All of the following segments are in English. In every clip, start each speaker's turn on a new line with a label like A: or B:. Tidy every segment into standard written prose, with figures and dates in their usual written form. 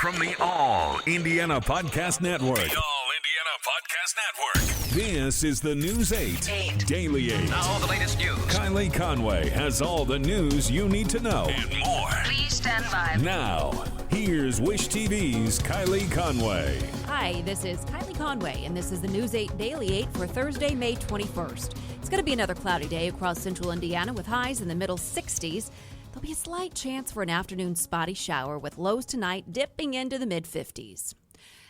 A: From the All Indiana Podcast Network. The All Indiana Podcast Network. This is the News 8 Daily 8.
B: Now the latest news.
A: Kylie Conway has all the news you need to know and more.
C: Please stand by.
A: Now, here's Wish TV's Kylie Conway.
D: Hi, this is Kylie Conway, and this is the News 8 Daily 8 for Thursday, May 21st. It's going to be another cloudy day across central Indiana with highs in the middle 60s. There'll be a slight chance for an afternoon spotty shower with lows tonight dipping into the mid-50s.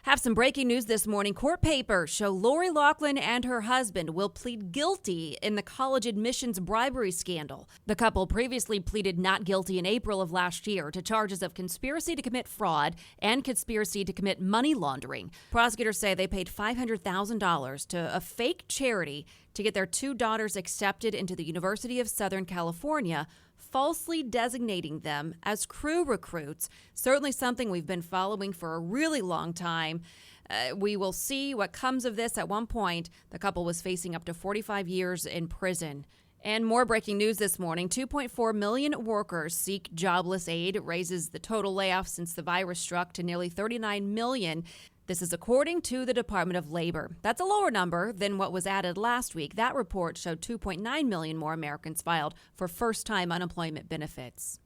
D: Have some breaking news this morning. Court papers show Loughlin and her husband will plead guilty in the college admissions bribery scandal. The couple previously pleaded not guilty in April of last year to charges of conspiracy to commit fraud and conspiracy to commit money laundering. Prosecutors say they paid $500,000 to a fake charity to get their two daughters accepted into the University of Southern California, falsely designating them as crew recruits. Certainly something we've been following for a really long time. We will see what comes of this. At one point, the couple was facing up to 45 years in prison. And more breaking news this morning. 2.4 million workers seek jobless aid. It raises the total layoffs since the virus struck to nearly 39 million. This is according to the Department of Labor. That's a lower number than what was added last week. That report showed 2.9 million more Americans filed for first-time unemployment benefits.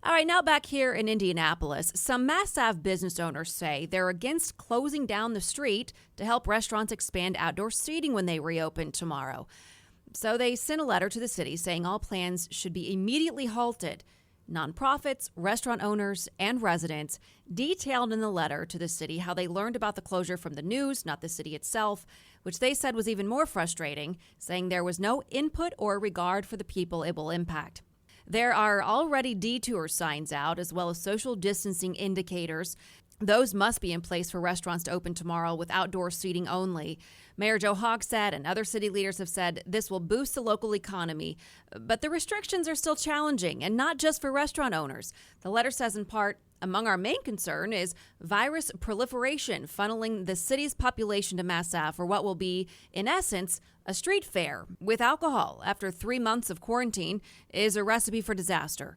D: All right, now back here in Indianapolis, some Mass Ave business owners say they're against closing down the street to help restaurants expand outdoor seating when they reopen tomorrow. So they sent a letter to the city saying all plans should be immediately halted. Nonprofits, restaurant owners, and residents detailed in the letter to the city how they learned about the closure from the news, not the city itself, which they said was even more frustrating, saying there was no input or regard for the people it will impact. There are already detour signs out, as well as social distancing indicators. Those must be in place for restaurants to open tomorrow with outdoor seating only. Mayor Joe Hogsett and other city leaders have said this will boost the local economy. But the restrictions are still challenging, and not just for restaurant owners. The letter says in part, among our main concern is virus proliferation, funneling the city's population to Mass Ave for what will be, in essence, a street fair with alcohol after 3 months of quarantine is a recipe for disaster.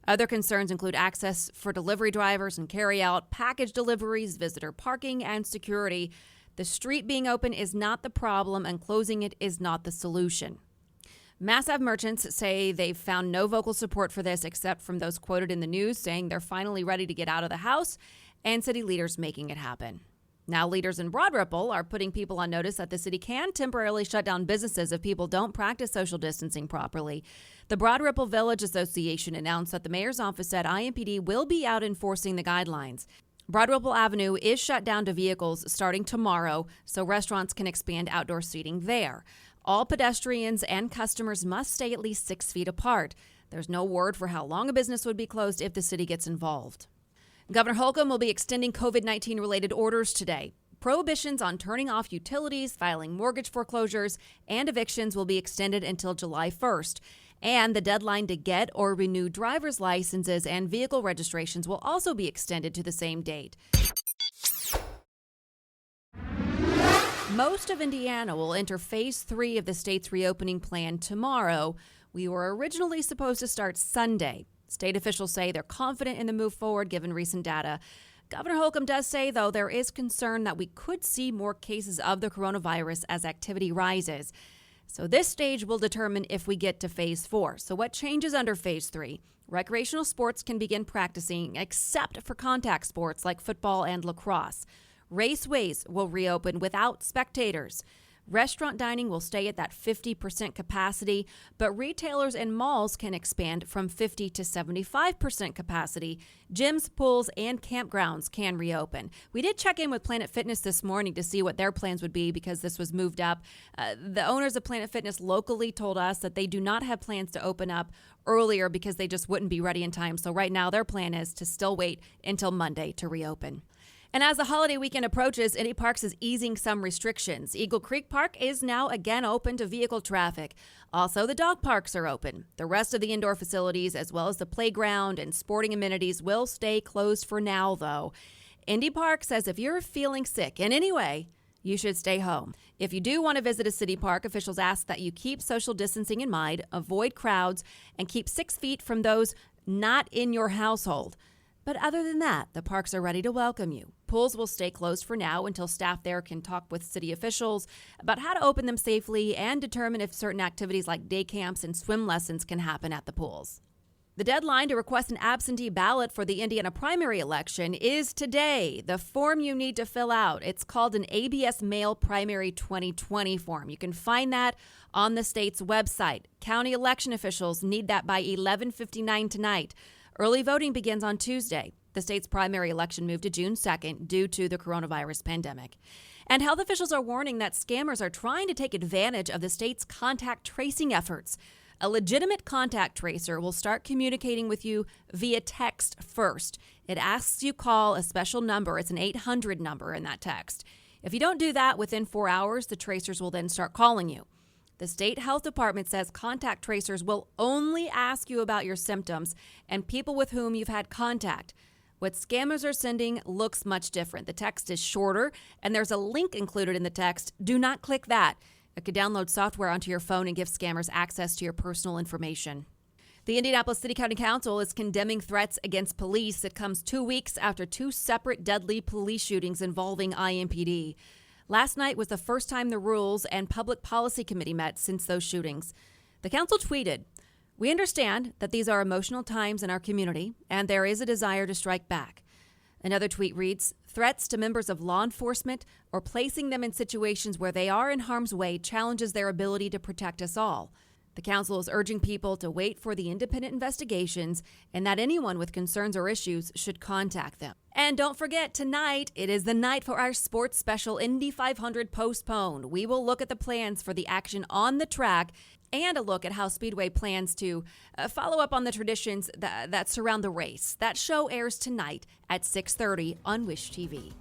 D: Other concerns include access for delivery drivers and carry-out, package deliveries, visitor parking, and security. The street being open is not the problem, and closing it is not the solution. Mass Ave merchants say they've found no vocal support for this except from those quoted in the news saying they're finally ready to get out of the house, and city leaders making it happen. Now, leaders in Broad Ripple are putting people on notice that the city can temporarily shut down businesses if people don't practice social distancing properly. The Broad Ripple Village Association announced that the mayor's office said IMPD will be out enforcing the guidelines. Broad Ripple Avenue is shut down to vehicles starting tomorrow, so restaurants can expand outdoor seating there. All pedestrians and customers must stay at least 6 feet apart. There's no word for how long a business would be closed if the city gets involved. Governor Holcomb will be extending COVID-19 related orders today. Prohibitions on turning off utilities, filing mortgage foreclosures, and evictions will be extended until July 1st. And the deadline to get or renew driver's licenses and vehicle registrations will also be extended to the same date. Most of Indiana will enter Phase 3 of the state's reopening plan tomorrow. We were originally supposed to start Sunday. State officials say they're confident in the move forward given recent data. Governor Holcomb does say, though, there is concern that we could see more cases of the coronavirus as activity rises. So this stage will determine if we get to Phase 4. So what changes under Phase 3? Recreational sports can begin practicing except for contact sports like football and lacrosse. Raceways will reopen without spectators. Restaurant dining will stay at that 50% capacity, but retailers and malls can expand from 50 to 75% capacity. Gyms, pools, and campgrounds can reopen. We did check in with Planet Fitness this morning to see what their plans would be because this was moved up. The owners of Planet Fitness locally told us that they do not have plans to open up earlier because they just wouldn't be ready in time. So right now their plan is to still wait until Monday to reopen. And as the holiday weekend approaches, Indy Parks is easing some restrictions. Eagle Creek Park is now again open to vehicle traffic. Also, the dog parks are open. The rest of the indoor facilities, as well as the playground and sporting amenities, will stay closed for now, though. Indy Park says if you're feeling sick in any way, you should stay home. If you do want to visit a city park, officials ask that you keep social distancing in mind, avoid crowds, and keep 6 feet from those not in your household. But other than that, the parks are ready to welcome you. Pools will stay closed for now until staff there can talk with city officials about how to open them safely and determine if certain activities like day camps and swim lessons can happen at the pools. The deadline to request an absentee ballot for the Indiana primary election is today. The form you need to fill out, it's called an ABS Mail Primary 2020 form. You can find that on the state's website. County election officials need that by 11:59 tonight. Early voting begins on Tuesday. The state's primary election moved to June 2nd due to the coronavirus pandemic. And health officials are warning that scammers are trying to take advantage of the state's contact tracing efforts. A legitimate contact tracer will start communicating with you via text first. It asks you call a special number. It's an 800 number in that text. If you don't do that within 4 hours, the tracers will then start calling you. The state health department says contact tracers will only ask you about your symptoms and people with whom you've had contact. What scammers are sending looks much different. The text is shorter, and there's a link included in the text. Do not click that. It could download software onto your phone and give scammers access to your personal information. The Indianapolis City County Council is condemning threats against police. It comes 2 weeks after 2 separate deadly police shootings involving IMPD. Last night was the first time the Rules and Public Policy Committee met since those shootings. The council tweeted, "We understand that these are emotional times in our community, and there is a desire to strike back." Another tweet reads, "Threats to members of law enforcement or placing them in situations where they are in harm's way challenges their ability to protect us all. The council is urging people to wait for the independent investigations and that anyone with concerns or issues should contact them." And don't forget, tonight, it is the night for our sports special Indy 500 Postponed. We will look at the plans for the action on the track and a look at how Speedway plans to follow up on the traditions that surround the race. That show airs tonight at 6:30 on Wish TV.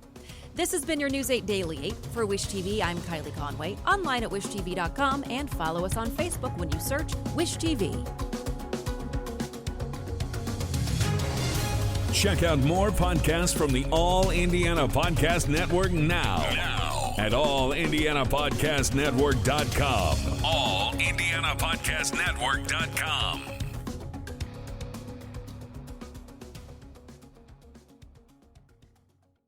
D: This has been your News 8 Daily 8. For Wish TV, I'm Kylie Conway. Online at wishtv.com and follow us on Facebook when you search Wish TV.
A: Check out more podcasts from the All Indiana Podcast Network now at allindianapodcastnetwork.com. allindianapodcastnetwork.com.